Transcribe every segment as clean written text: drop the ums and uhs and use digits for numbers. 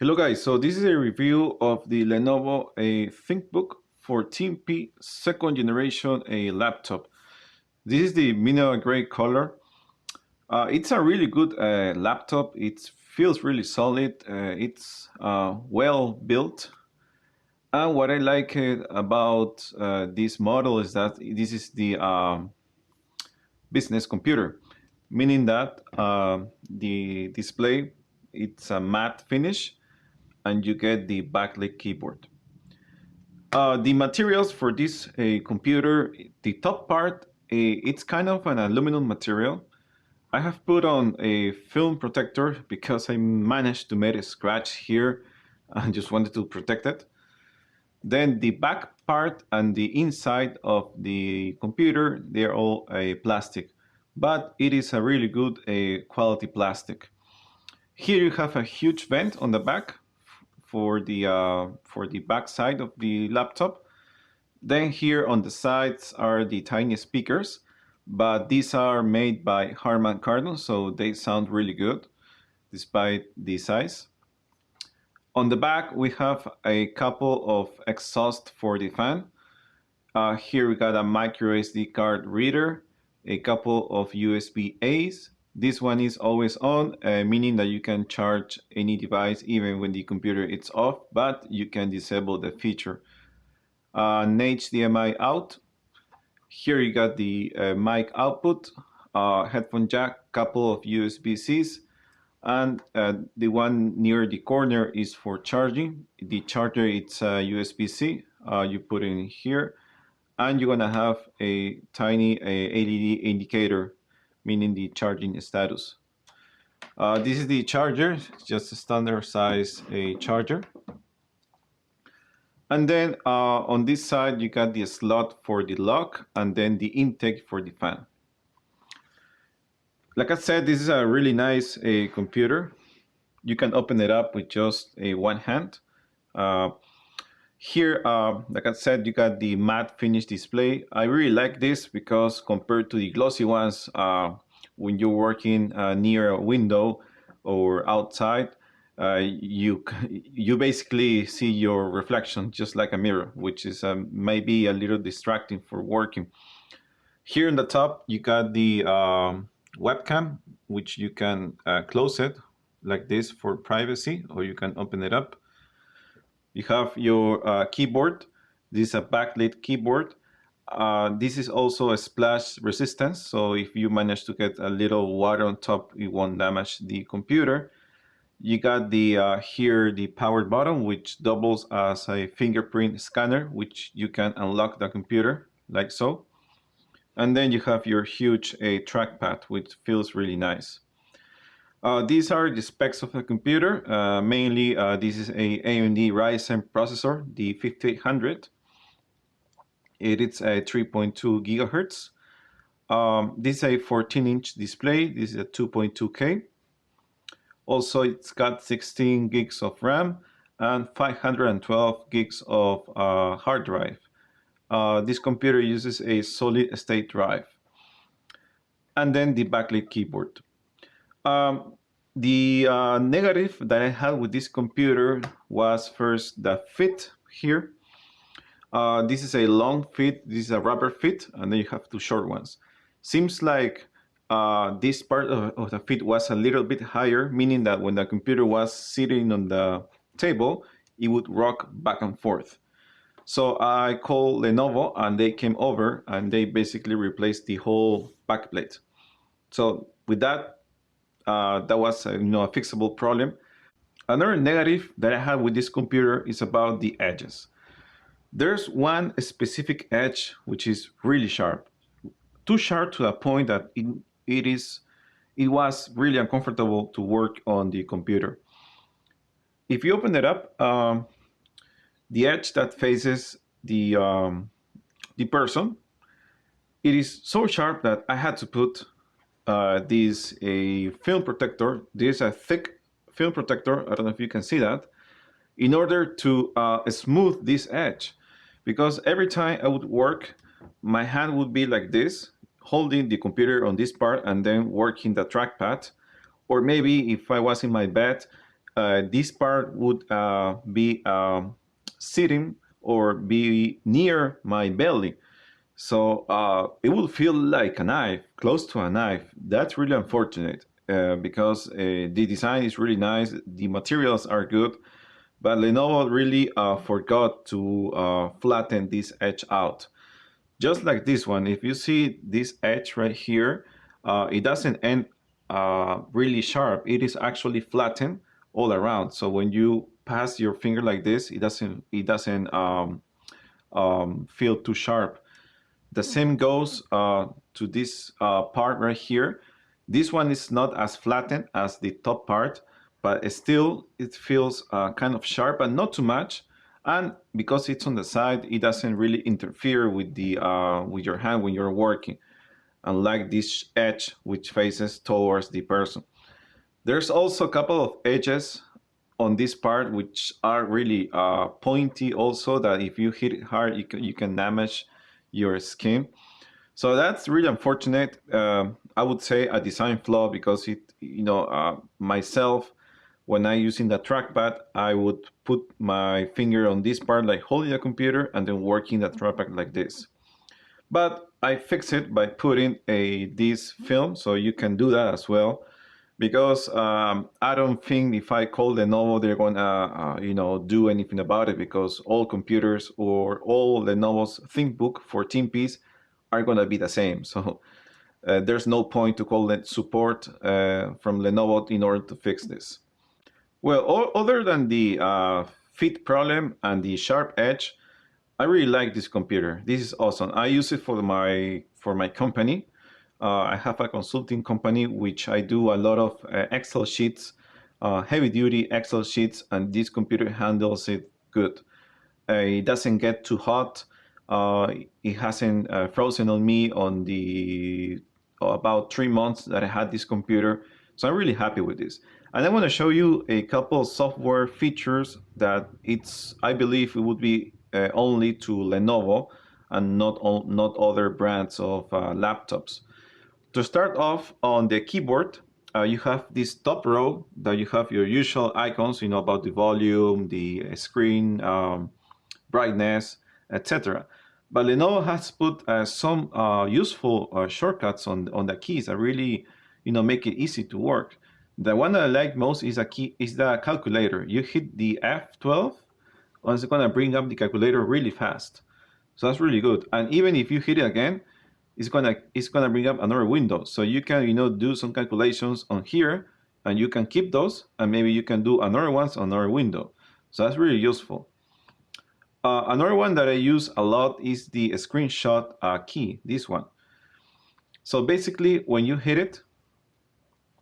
Hello guys, so this is a review of the Lenovo ThinkBook 14P second generation laptop. This is the mineral gray color. It's a really good laptop. It feels really solid. It's well built. And what I like about this model is that this is the business computer, meaning that the display, it's a matte finish and you get the backlit keyboard. The materials for this computer, the top part, it's kind of an aluminum material. I have put on a film protector because I managed to make a scratch here and just wanted to protect it. Then the back part and the inside of the computer, they're all plastic, but it is a really good quality plastic. Here you have a huge vent on the back for the back side of the laptop. Then here on the sides are the tiny speakers, but these are made by Harman Kardon, so they sound really good despite the size. On the back we have a couple of exhaust for the fan. Here we got a micro SD card reader, a couple of USB-A's. This one is always on, meaning that you can charge any device even when the computer is off, but you can disable the feature. An HDMI out. Here you got the mic output, headphone jack, couple of USB-C's, and the one near the corner is for charging. The charger, it's USB-C. You put it in here, and you're gonna have a tiny LED indicator, meaning the charging status. This is the charger, it's just a standard size charger. And then on this side, you got the slot for the lock and then the intake for the fan. Like I said, this is a really nice computer. You can open it up with just one hand. Here, like I said, you got the matte finish display. I really like this because compared to the glossy ones, when you're working near a window or outside, you basically see your reflection just like a mirror, which is maybe a little distracting for working. Here in the top, you got the webcam, which you can close it like this for privacy, or you can open it up. You have your keyboard. This is a backlit keyboard. This is also a splash resistance, so if you manage to get a little water on top, it won't damage the computer. You got the here the power button, which doubles as a fingerprint scanner, which you can unlock the computer like so. And then you have your huge trackpad, which feels really nice. These are the specs of the computer. Mainly, this is a AMD Ryzen processor, the 5800. It is a 3.2 gigahertz. This is a 14-inch display. This is a 2.2K. Also, it's got 16 gigs of RAM and 512 gigs of hard drive. This computer uses a solid state drive. And then the backlit keyboard. The negative that I had with this computer was first the fit here. This is a long fit, this is a rubber fit, and then you have two short ones. Seems like this part of the fit was a little bit higher, meaning that when the computer was sitting on the table, it would rock back and forth. So I called Lenovo and they came over and they basically replaced the whole backplate. So with that, that was a fixable problem. Another negative that I have with this computer is about the edges. There's one specific edge which is really sharp. Too sharp to a point that it was really uncomfortable to work on the computer. If you open it up, the edge that faces the person, it is so sharp that I had to put this a film protector. This is a thick film protector. I don't know if you can see that, in order to smooth this edge, because every time I would work, my hand would be like this, holding the computer on this part and then working the trackpad. Or maybe if I was in my bed, this part would be sitting or be near my belly. So it will feel like a knife, close to a knife. That's really unfortunate because the design is really nice, the materials are good, but Lenovo really forgot to flatten this edge out. Just like this one, if you see this edge right here, it doesn't end really sharp. It is actually flattened all around. So when you pass your finger like this, it doesn't feel too sharp. The same goes to this part right here. This one is not as flattened as the top part, but still it feels kind of sharp, but not too much. And because it's on the side, it doesn't really interfere with the with your hand when you're working, unlike this edge which faces towards the person. There's also a couple of edges on this part which are really pointy also, that if you hit it hard, you can damage your skin. So that's really unfortunate. I would say a design flaw, because myself, when I using the trackpad, I would put my finger on this part, like holding the computer, and then working the trackpad like this. But I fix it by putting this film, so you can do that as well. Because I don't think if I call Lenovo, they're gonna do anything about it, because all computers or all Lenovo's ThinkBook 14Ps are gonna be the same. So there's no point to call it support from Lenovo in order to fix this. Well, other than the fit problem and the sharp edge, I really like this computer. This is awesome. I use it for my company. I have a consulting company which I do a lot of Excel sheets, heavy duty Excel sheets, and this computer handles it good. It doesn't get too hot. It hasn't frozen on me on the about 3 months that I had this computer. So I'm really happy with this. And I want to show you a couple of software features that I believe it would be only to Lenovo and not other brands of laptops. To start off, on the keyboard, you have this top row that you have your usual icons, about the volume, the screen, brightness, etc. But Lenovo has put some useful shortcuts on the keys that really, make it easy to work. The one that I like most is the calculator. You hit the F12, and it's gonna bring up the calculator really fast. So that's really good. And even if you hit it again, it's gonna bring up another window. So you can do some calculations on here, and you can keep those, and maybe you can do another ones on another window. So that's really useful. Another one that I use a lot is the screenshot key, this one. So basically, when you hit it,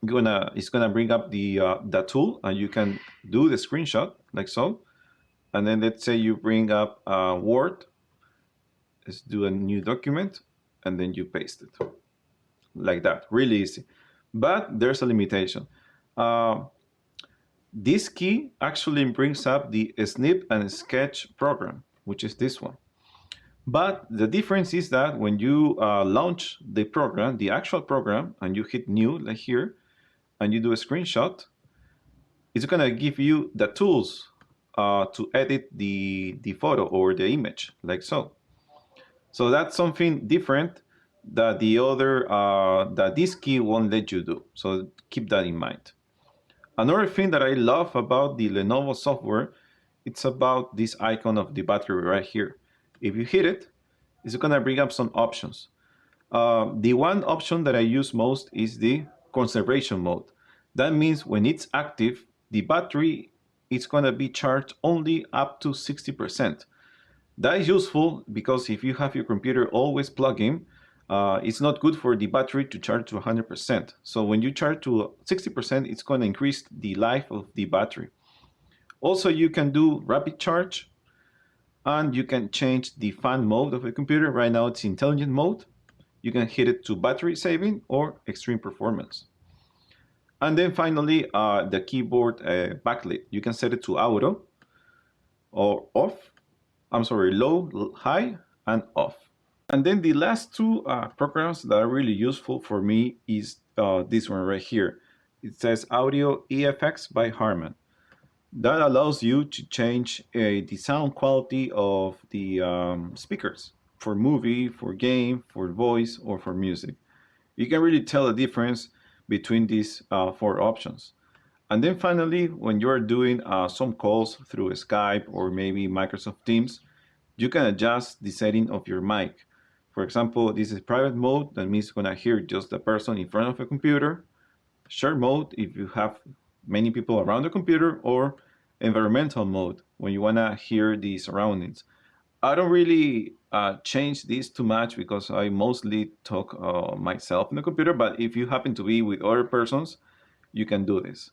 it's gonna bring up the tool, and you can do the screenshot like so. And then let's say you bring up Word. Let's do a new document, and then you paste it like that. Really easy. But there's a limitation. This key actually brings up the snip and sketch program, which is this one. But the difference is that when you launch the program, the actual program, and you hit new like here, and you do a screenshot, it's gonna give you the tools to edit the photo or the image, like so. So that's something different that that this key won't let you do. So keep that in mind. Another thing that I love about the Lenovo software, it's about this icon of the battery right here. If you hit it, it's gonna bring up some options. The one option that I use most is the conservation mode. That means when it's active, the battery is gonna be charged only up to 60%. That is useful because if you have your computer always plugged in, it's not good for the battery to charge to 100%. So when you charge to 60%, it's going to increase the life of the battery. Also, you can do rapid charge, and you can change the fan mode of the computer. Right now it's intelligent mode. You can hit it to battery saving or extreme performance. And then finally, the keyboard backlit. You can set it to auto or off. I'm sorry, low, high, and off. And then the last two programs that are really useful for me is this one right here. It says Audio EFX by Harman. That allows you to change the sound quality of the speakers for movie, for game, for voice, or for music. You can really tell the difference between these four options. And then finally, when you're doing some calls through Skype or maybe Microsoft Teams, you can adjust the setting of your mic. For example, this is private mode. That means you're gonna hear just the person in front of a computer. Share mode if you have many people around the computer, or environmental mode when you wanna hear the surroundings. I don't really change this too much because I mostly talk myself in the computer, but if you happen to be with other persons, you can do this.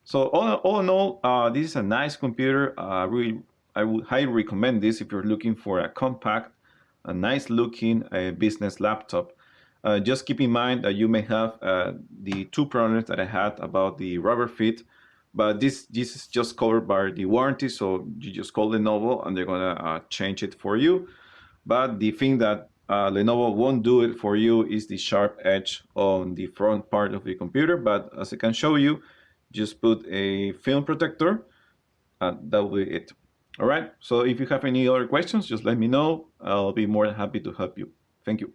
So all in all, this is a nice computer. I would highly recommend this if you're looking for a compact, a nice looking business laptop. Just keep in mind that you may have the two problems that I had about the rubber fit, but this is just covered by the warranty, so you just call Lenovo and they're gonna change it for you. But the thing that Lenovo won't do it for you is the sharp edge on the front part of the computer. But as I can show you, just put a film protector and that will be it. All right. So if you have any other questions, just let me know. I'll be more than happy to help you. Thank you.